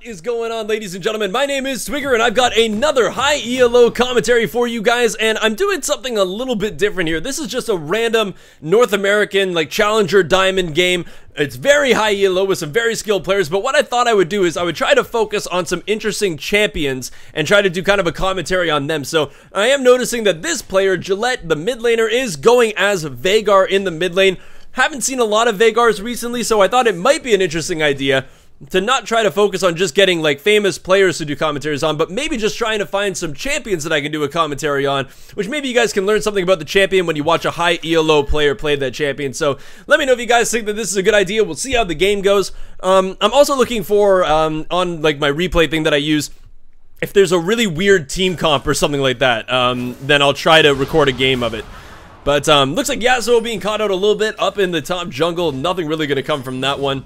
is going on, ladies and gentlemen? My name is Veigar, and I've got another High ELO commentary for you guys, and I'm doing something a little bit different here. This is just a random North American, like, Challenger Diamond game. It's very high ELO with some very skilled players, but what I thought I would do is I would try to focus on some interesting champions and try to do kind of a commentary on them. So I am noticing that this player, Gillette, the mid laner, is going as Veigar in the mid lane. Haven't seen a lot of Veigars recently, so I thought it might be an interesting idea to not try to focus on just getting like famous players to do commentaries on, but maybe just trying to find some champions that I can do a commentary on, which maybe you guys can learn something about the champion when you watch a high ELO player play that champion. So let me know if you guys think that this is a good idea. We'll see how the game goes. I'm also looking for, on like my replay thing that I use, if there's a really weird team comp or something like that, then I'll try to record a game of it. But looks like Yasuo being caught out a little bit up in the top jungle. Nothing really going to come from that one.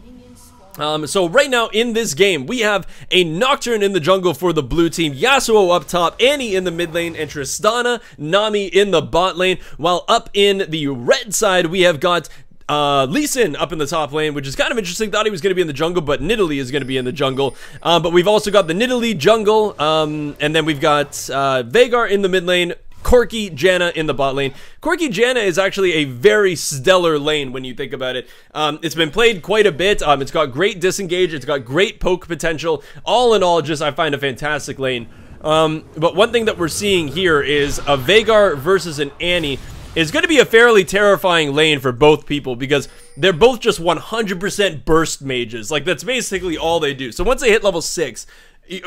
So right now in this game, we have a Nocturne in the jungle for the blue team, Yasuo up top, Annie in the mid lane, and Tristana, Nami in the bot lane, while up in the red side, we have got Lee Sin up in the top lane, which is kind of interesting. Thought he was going to be in the jungle, but Nidalee is going to be in the jungle. But we've also got the Nidalee jungle, and then we've got Veigar in the mid lane, Corki Janna in the bot lane. Corki Janna is actually a very stellar lane when you think about it. It's been played quite a bit. It's got great disengage. It's got great poke potential. All in all, just I find a fantastic lane. But one thing that we're seeing here is a Veigar versus an Annie is going to be a fairly terrifying lane for both people because they're both just 100% burst mages. Like, that's basically all they do. So once they hit level 6,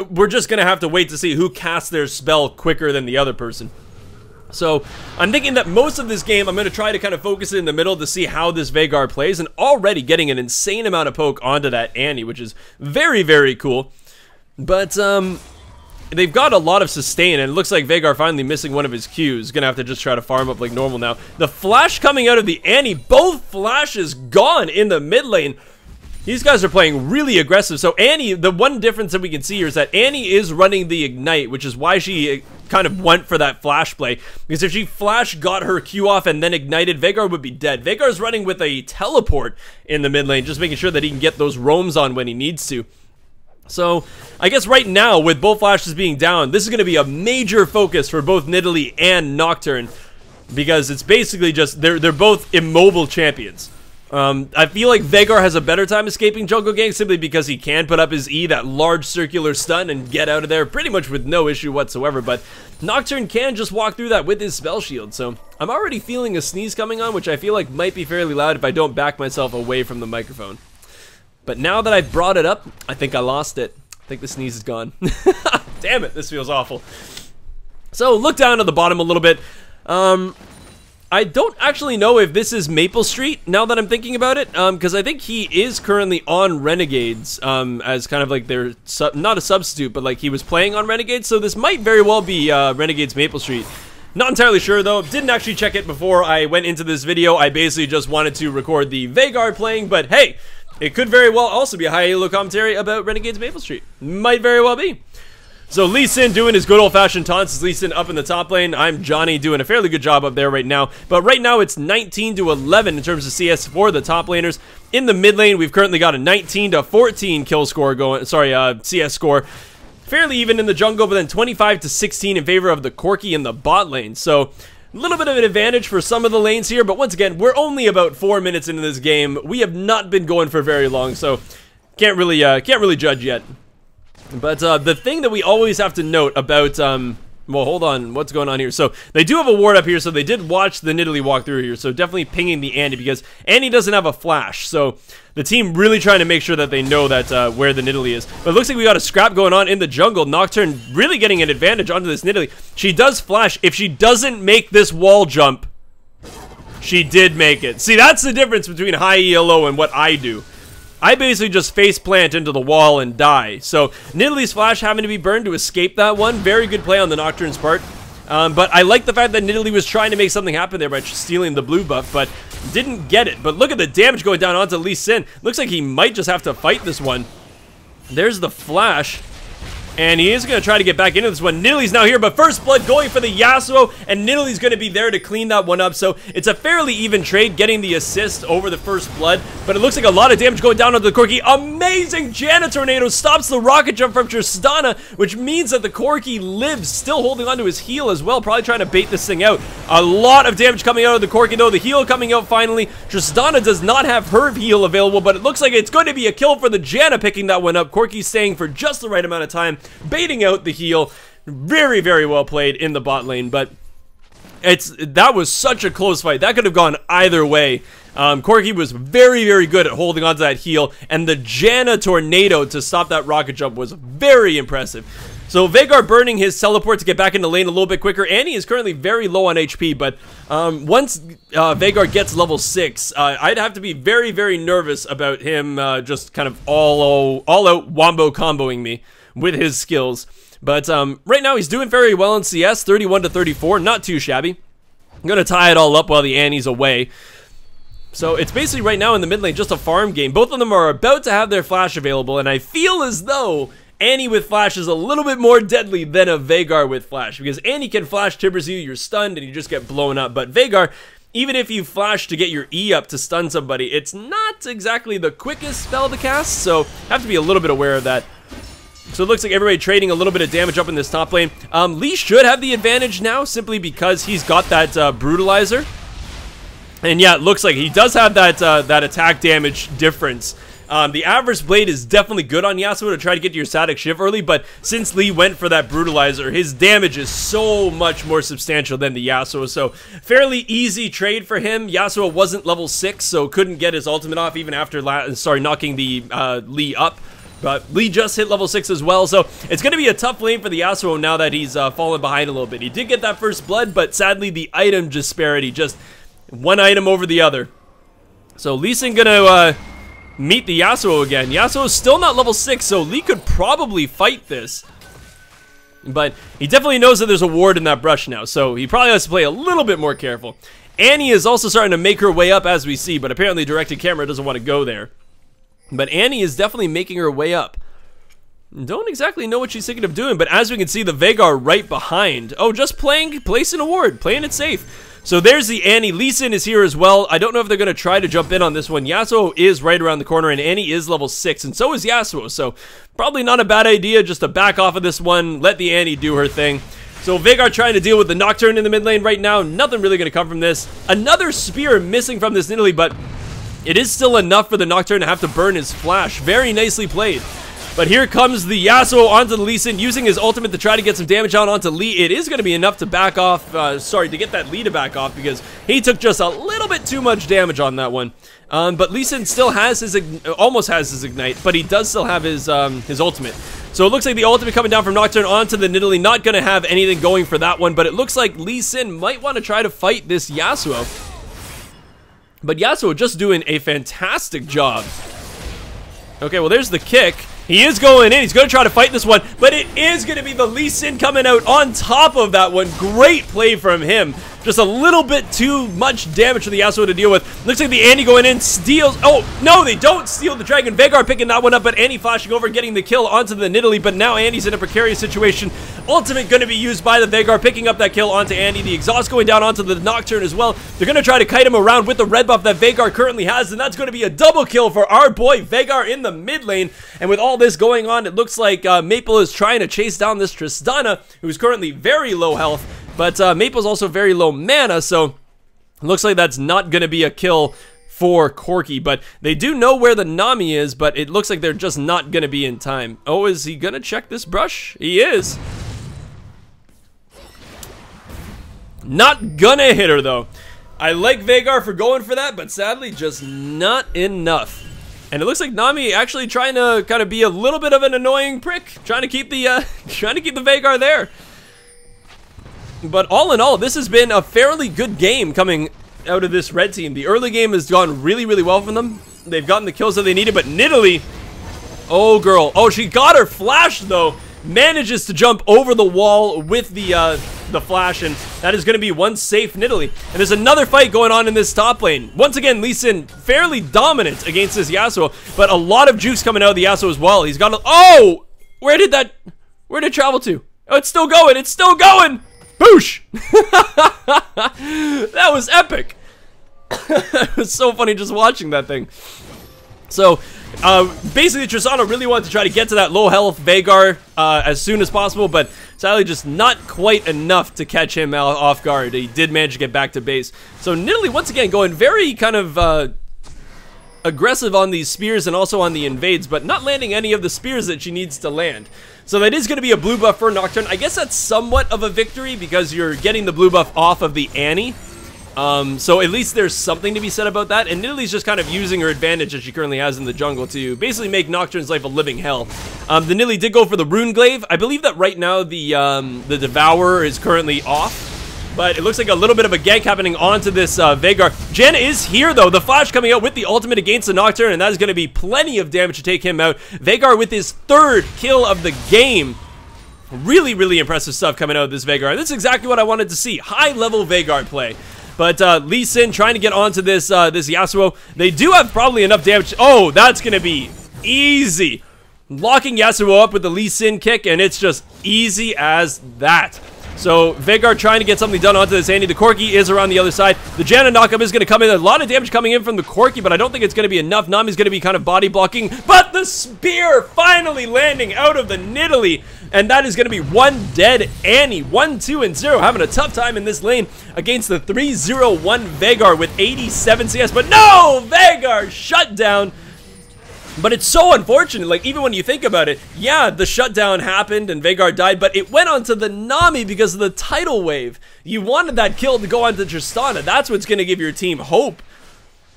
we're just going to have to wait to see who casts their spell quicker than the other person. So I'm thinking that most of this game, I'm going to try to kind of focus it in the middle to see how this Veigar plays, and already getting an insane amount of poke onto that Annie, which is very, very cool. But they've got a lot of sustain, and it looks like Veigar finally missing one of his Qs. Gonna have to just try to farm up like normal now. The flash coming out of the Annie, both flashes gone in the mid lane. These guys are playing really aggressive. So Annie, the one difference that we can see here is that Annie is running the Ignite, which is why she kind of went for that flash play. Because if she flash got her Q off and then ignited, Veigar would be dead. Veigar's running with a teleport in the mid lane, just making sure that he can get those roams on when he needs to. So I guess right now, with both flashes being down, this is going to be a major focus for both Nidalee and Nocturne. Because it's basically just, they're both immobile champions. I feel like Veigar has a better time escaping jungle ganks simply because he can put up his E, that large circular stun, and get out of there pretty much with no issue whatsoever, but Nocturne can just walk through that with his spell shield, so I'm already feeling a sneeze coming on, which I feel like might be fairly loud if I don't back myself away from the microphone. But now that I've brought it up, I think I lost it. I think the sneeze is gone. Damn it, this feels awful. So look down at the bottom a little bit. I don't actually know if this is Maple Street, now that I'm thinking about it, because I think he is currently on Renegades, as kind of like their, not a substitute, but like he was playing on Renegades, so this might very well be Renegades Maple Street. Not entirely sure though, didn't actually check it before I went into this video. I basically just wanted to record the Veigar playing, but hey, it could very well also be a high ELO commentary about Renegades Maple Street. Might very well be. So Lee Sin doing his good old-fashioned taunts. Lee Sin up in the top lane. I'm Johnny doing a fairly good job up there right now. But right now it's 19-11 in terms of CS for the top laners. In the mid lane, we've currently got a 19-14 kill score going. Sorry, CS score. Fairly even in the jungle, but then 25-16 in favor of the Corki in the bot lane. So a little bit of an advantage for some of the lanes here. But once again, we're only about 4 minutes into this game. We have not been going for very long, so can't really judge yet. But the thing that we always have to note about, well, hold on, what's going on here? So they do have a ward up here, so they did watch the Nidalee walk through here, so definitely pinging the Annie, because Annie doesn't have a flash, so the team really trying to make sure that they know that where the Nidalee is. But it looks like we got a scrap going on in the jungle. Nocturne really getting an advantage onto this Nidalee. She does flash. If she doesn't make this wall jump, she did make it. See, that's the difference between high ELO and what I do. I basically just face plant into the wall and die. So Nidalee's flash having to be burned to escape that one. Very good play on the Nocturne's part. But I like the fact that Nidalee was trying to make something happen there by stealing the blue buff, but didn't get it. But look at the damage going down onto Lee Sin. Looks like he might just have to fight this one. There's the flash. And he is going to try to get back into this one. Nidalee's now here, but first blood going for the Yasuo, and Nidalee's going to be there to clean that one up. So it's a fairly even trade, getting the assist over the first blood. But it looks like a lot of damage going down onto the Corki. Amazing Janna Tornado stops the rocket jump from Tristana, which means that the Corki lives, still holding onto his heal as well, probably trying to bait this thing out. A lot of damage coming out of the Corki, though. The heal coming out finally. Tristana does not have her heal available, but it looks like it's going to be a kill for the Janna picking that one up. Corki staying for just the right amount of time, baiting out the heal. Very, very well played in the bot lane, but that was such a close fight. That could have gone either way. Corki was very, very good at holding onto that heal, and the Janna Tornado to stop that rocket jump was very impressive. So Veigar burning his teleport to get back into lane a little bit quicker. Annie is currently very low on HP, but once Veigar gets level 6, I'd have to be very, very nervous about him just kind of all out wombo comboing me with his skills. But right now he's doing very well in CS, 31 to 34, not too shabby. I'm going to tie it all up while the Annie's away. So it's basically right now in the mid lane just a farm game. Both of them are about to have their flash available, and I feel as though Annie with flash is a little bit more deadly than a Veigar with flash, because Annie can flash timbers you, you're stunned, and you just get blown up. But Veigar, even if you flash to get your E up to stun somebody, it's not exactly the quickest spell to cast, so have to be a little bit aware of that. So it looks like everybody trading a little bit of damage up in this top lane. Lee should have the advantage now, simply because he's got that brutalizer. And yeah, it looks like he does have that that attack damage difference. The average blade is definitely good on Yasuo to try to get to your static shiv early, but since Lee went for that brutalizer, his damage is so much more substantial than the Yasuo, so fairly easy trade for him. Yasuo wasn't level 6, so couldn't get his ultimate off even after knocking the Lee up. But Lee just hit level 6 as well, so it's going to be a tough lane for the Yasuo now that he's fallen behind a little bit. He did get that first blood, but sadly the item disparity, just one item over the other. So Lee Sin gonna meet the Yasuo again. Yasuo is still not level 6, so Lee could probably fight this. But he definitely knows that there's a ward in that brush now, so he probably has to play a little bit more careful. Annie is also starting to make her way up as we see, but apparently directed camera doesn't want to go there. But Annie is definitely making her way up. Don't exactly know what she's thinking of doing, but as we can see, the Veigar right behind. Oh, just placing a ward, playing it safe. So there's the Annie. Lee Sin is here as well. I don't know if they're going to try to jump in on this one. Yasuo is right around the corner, and Annie is level 6, and so is Yasuo. So probably not a bad idea just to back off of this one, let the Annie do her thing. So Veigar trying to deal with the Nocturne in the mid lane right now. Nothing really going to come from this. Another spear missing from this Nidalee, but it is still enough for the Nocturne to have to burn his flash. Very nicely played. But here comes the Yasuo onto the Lee Sin, using his ultimate to try to get some damage out onto Lee. It is going to be enough to back off, to get that Lee to back off, because he took just a little bit too much damage on that one. But Lee Sin still has his, almost has his Ignite, but he does still have his ultimate. So it looks like the ultimate coming down from Nocturne onto the Nidalee, not going to have anything going for that one, but it looks like Lee Sin might want to try to fight this Yasuo. But Yasuo just doing a fantastic job. Okay, well there's the kick. He is going in. He's going to try to fight this one, but it is going to be the Lee Sin coming out on top of that one. Great play from him. Just a little bit too much damage for the Yasuo to deal with. Looks like the Annie going in, steals. Oh, no, they don't steal the dragon. Veigar picking that one up, but Annie flashing over, getting the kill onto the Nidalee, but now Annie's in a precarious situation. Ultimate going to be used by the Veigar, picking up that kill onto Annie. The exhaust going down onto the Nocturne as well. They're going to try to kite him around with the red buff that Veigar currently has, and that's going to be a double kill for our boy Veigar in the mid lane. And with all this going on, it looks like Maple is trying to chase down this Tristana, who's currently very low health. But Maple's also very low mana, so it looks like that's not going to be a kill for Corki. But they do know where the Nami is, but it looks like they're just not going to be in time. Oh, is he going to check this brush? He is. Not gonna hit her, though. I like Veigar for going for that, but sadly, just not enough. And it looks like Nami actually trying to kind of be a little bit of an annoying prick, trying to keep the Veigar there. But all in all, this has been a fairly good game coming out of this red team. The early game has gone really, really well for them. They've gotten the kills that they needed, but Nidalee, oh girl, oh she got her flash though. Manages to jump over the wall with the flash, and that is going to be one safe Nidalee. And there's another fight going on in this top lane. Once again, Lee Sin fairly dominant against this Yasuo, but a lot of juice coming out of the Yasuo as well. He's got a, oh! Where did Where'd it travel to? Oh, it's still going. It's still going. Boosh! That was epic. It was so funny just watching that thing. So, basically, Tristana really wanted to try to get to that low health Veigar as soon as possible, but sadly just not quite enough to catch him off guard. He did manage to get back to base. So, Nidalee, once again, going very kind of aggressive on these spears and also on the invades, but not landing any of the spears that she needs to land. So that is going to be a blue buff for Nocturne. I guess that's somewhat of a victory because you're getting the blue buff off of the Annie. So at least there's something to be said about that, and Nidalee's just kind of using her advantage that she currently has in the jungle to basically make Nocturne's life a living hell. The Nidalee did go for the Rune Glaive. I believe that right now the Devourer is currently off, but it looks like a little bit of a gank happening onto this Veigar. Janna is here though, the Flash coming out with the ultimate against the Nocturne, and that is going to be plenty of damage to take him out. Veigar with his 3rd kill of the game. Really, really impressive stuff coming out of this Veigar. This is exactly what I wanted to see, high level Veigar play. But Lee Sin trying to get onto this this Yasuo. They do have probably enough damage. Oh, that's going to be easy. Locking Yasuo up with the Lee Sin kick, and it's just easy as that. So Veigar trying to get something done onto this Annie. The Corki is around the other side. The Janna knockup is going to come in. A lot of damage coming in from the Corki, but I don't think it's going to be enough. Nami's going to be kind of body blocking, but the spear finally landing out of the Nidalee, and that is going to be one dead Annie. 1, 2, and 0, having a tough time in this lane against the 3-0-1 Veigar with 87 CS, but no! Veigar shut down. But it's so unfortunate, like, even when you think about it, yeah, the shutdown happened and Veigar died, but it went onto the Nami because of the tidal wave. You wanted that kill to go onto Tristana. That's what's going to give your team hope.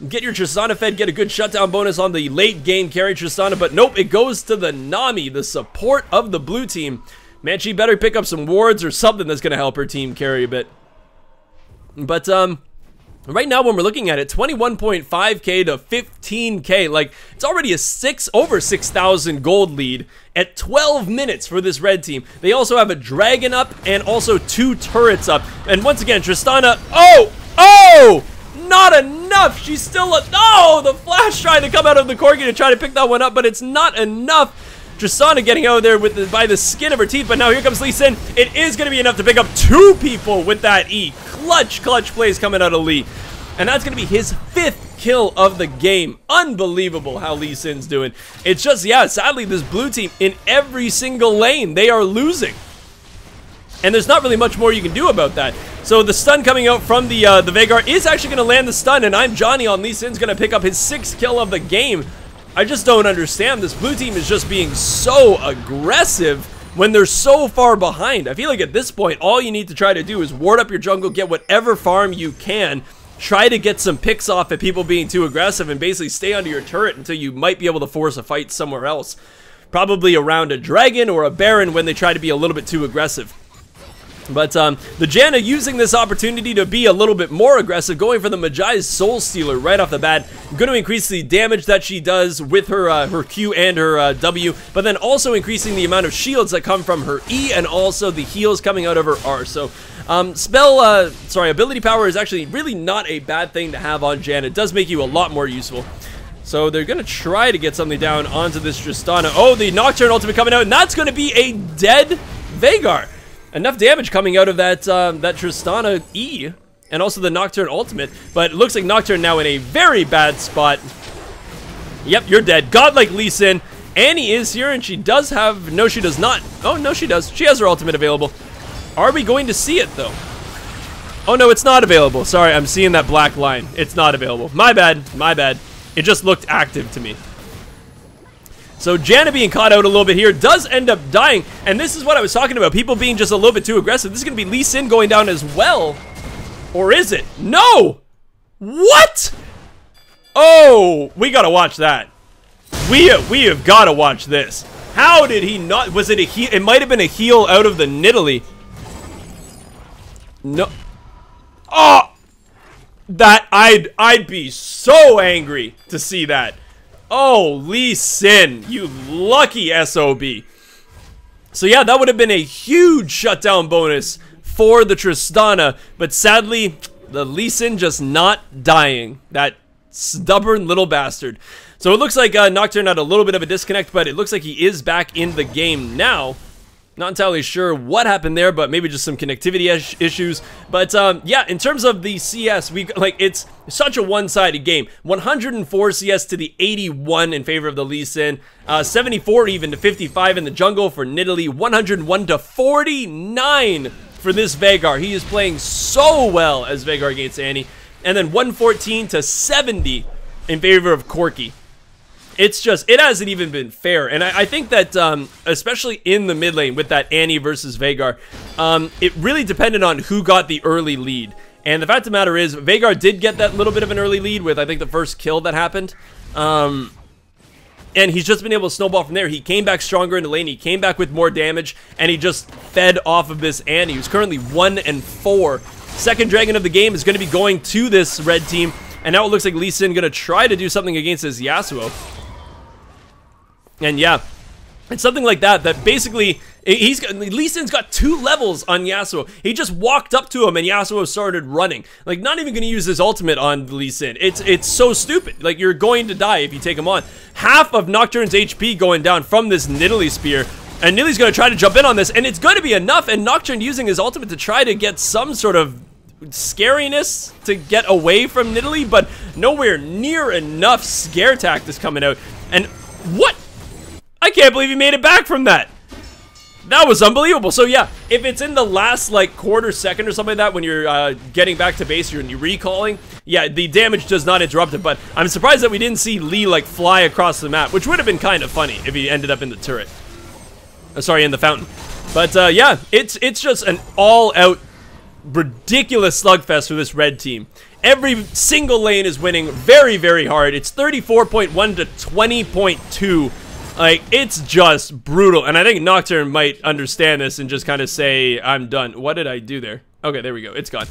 Get your Tristana fed, get a good shutdown bonus on the late game carry Tristana, but nope, it goes to the Nami, the support of the blue team. Man, she better pick up some wards or something that's going to help her team carry a bit. But, right now, when we're looking at it, 21.5k to 15k, like, it's already a over 6,000 gold lead at 12 minutes for this red team. They also have a dragon up and also 2 turrets up. And once again, Tristana, oh, not enough. She's still, the Flash trying to come out of the Corgi to try to pick that one up, but it's not enough. Tristana getting out there with by the skin of her teeth, but now here comes Lee Sin. It is going to be enough to pick up 2 people with that E. Clutch plays coming out of Lee. And that's going to be his 5th kill of the game. Unbelievable how Lee Sin's doing. It's just, yeah, sadly, this blue team, in every single lane, they are losing. And there's not really much more you can do about that. So the stun coming out from the Veigar is actually going to land the stun, and I'm Johnny on Lee Sin's going to pick up his 6th kill of the game. I just don't understand. This blue team is just being so aggressive when they're so far behind. I feel like at this point, all you need to try to do is ward up your jungle, get whatever farm you can, try to get some picks off at people being too aggressive, and basically stay under your turret until you might be able to force a fight somewhere else. Probably around a dragon or a baron when they try to be a little bit too aggressive. But the Janna using this opportunity to be a little bit more aggressive, going for the Mejai's Soul Stealer right off the bat. Going to increase the damage that she does with her her Q and her W, but then also increasing the amount of shields that come from her E and also the heals coming out of her R. So ability power is actually really not a bad thing to have on Janna. It does make you a lot more useful. So they're going to try to get something down onto this Tristana. Oh, the Nocturne ultimate coming out, and that's going to be a dead Veigar. Enough damage coming out of that that Tristana E, and also the Nocturne ultimate, but it looks like Nocturne now in a very bad spot. Yep, you're dead. Godlike Lee Sin. Annie is here, and she does have, no she does not. Oh, no she does. She has her ultimate available. Are we going to see it, though? Oh, no, it's not available. Sorry, I'm seeing that black line. It's not available. My bad, my bad. It just looked active to me. So Janna being caught out a little bit here does end up dying, and this is what I was talking about, people being just a little bit too aggressive. This is going to be Lee Sin going down as well. Or is it? No! What? Oh, we gotta watch that. We have gotta watch this. How did he not? Was it a heal? It might have been a heal out of the Nidalee. No. Oh! That, I'd be so angry to see that. Oh, Lee Sin, you lucky SOB. So yeah, that would have been a huge shutdown bonus for the Tristana, but sadly, the Lee Sin just not dying. That stubborn little bastard. So it looks like Nocturne had a little bit of a disconnect, but it looks like he is back in the game now. Not entirely sure what happened there, but maybe just some connectivity issues. But yeah, in terms of the CS, it's such a one-sided game. 104 CS to the 81 in favor of the Lee Sin. 74 even to 55 in the jungle for Nidalee. 101 to 49 for this Veigar. He is playing so well as Veigar against Annie. And then 114 to 70 in favor of Corki. It's just, it hasn't even been fair. And I think that, especially in the mid lane with that Annie versus Veigar, it really depended on who got the early lead. And the fact of the matter is, Veigar did get that little bit of an early lead with, I think, the first kill that happened. And he's just been able to snowball from there. He came back stronger in the lane. He came back with more damage. And he just fed off of this Annie, who's currently 1-4. Second dragon of the game is going to be going to this red team. And now it looks like Lee Sin going to try to do something against his Yasuo. And yeah, it's something like that basically, Lee Sin's got 2 levels on Yasuo. He just walked up to him and Yasuo started running. Like, not even going to use his ultimate on Lee Sin. It's so stupid. Like, you're going to die if you take him on. Half of Nocturne's HP going down from this Nidalee spear. And Nidalee's going to try to jump in on this, and it's going to be enough. And Nocturne using his ultimate to try to get some sort of scariness to get away from Nidalee, but nowhere near enough scare tactics coming out. And what? I can't believe he made it back from that. That was unbelievable. So yeah, if it's in the last like quarter second or something like that when you're getting back to base, you're recalling, yeah, the damage does not interrupt it. But I'm surprised that we didn't see Lee like fly across the map, which would have been kind of funny if he ended up in the turret. Sorry, in the fountain. But yeah, it's just an all-out ridiculous slugfest for this red team. Every single lane is winning very, very hard. It's 34.1 to 20.2. Like, it's just brutal. And I think Nocturne might understand this and just kind of say, I'm done. What did I do there? Okay, there we go. It's gone.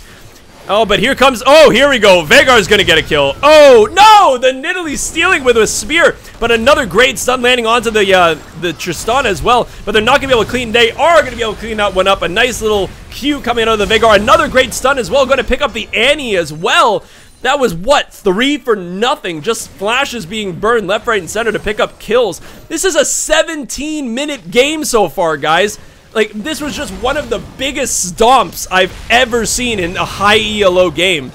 Oh, but here comes... Oh, here we go. Veigar's going to get a kill. Oh, no! The Nidalee's stealing with a spear. But another great stun landing onto the Tristan as well. But they're not going to be able to clean... They are going to be able to clean that one up. A nice little Q coming out of the Veigar. Another great stun as well. Going to pick up the Annie as well. That was, what, 3 for nothing? Just flashes being burned left, right, and center to pick up kills. This is a 17-minute game so far, guys. Like, this was just one of the biggest stomps I've ever seen in a high ELO game.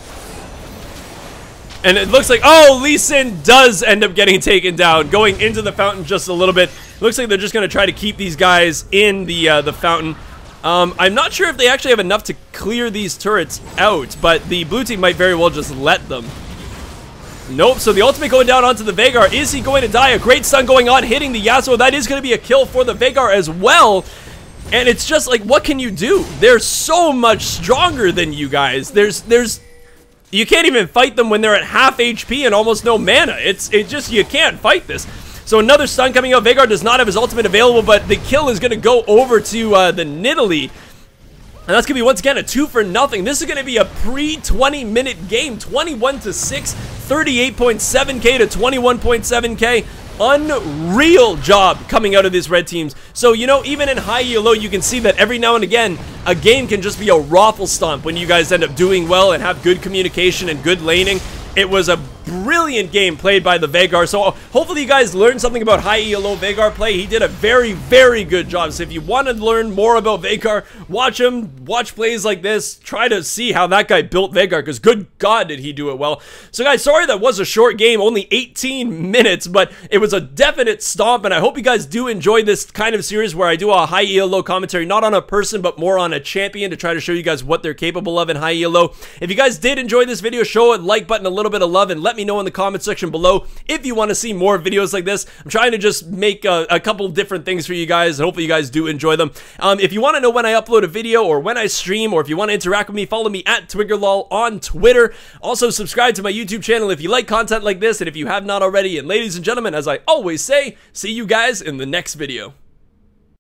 And it looks like, oh, Lee Sin does end up getting taken down, going into the fountain just a little bit. Looks like they're just going to try to keep these guys in the fountain. I'm not sure if they actually have enough to clear these turrets out, but the blue team might very well just let them. Nope, so the ultimate going down onto the Veigar. Is he going to die? A great stun going on, hitting the Yasuo. That is going to be a kill for the Veigar as well. And it's just like, what can you do? They're so much stronger than you guys. You can't even fight them when they're at half HP and almost no mana. You can't fight this. So another stun coming out. Veigar does not have his ultimate available, but the kill is going to go over to the Nidalee. And that's going to be, once again, a 2 for nothing. This is going to be a pre-20-minute game. 21 to 6, 38.7k to 21.7k. Unreal job coming out of these red teams. So, you know, even in high ELO, you can see that every now and again, a game can just be a raffle stomp when you guys end up doing well and have good communication and good laning. It was a brilliant game played by the Veigar. So hopefully you guys learned something about high ELO Veigar play. He did a very, very good job. So if you want to learn more about Veigar, watch him, watch plays like this. Try to see how that guy built Veigar, because good God did he do it well. So guys, sorry that was a short game, only 18 minutes, but it was a definite stomp. And I hope you guys do enjoy this kind of series where I do a high ELO commentary, not on a person, but more on a champion, to try to show you guys what they're capable of in high ELO. If you guys did enjoy this video, show a like button, a little bit of love, and let me know in the comment section below if you want to see more videos like this. I'm trying to just make a couple different things for you guys, and hopefully you guys do enjoy them. If you want to know when I upload a video or when I stream, or if you want to interact with me, follow me at TwiggerLol on Twitter. Also, subscribe to my YouTube channel if you like content like this, and if you have not already. And ladies and gentlemen, as I always say, see you guys in the next video.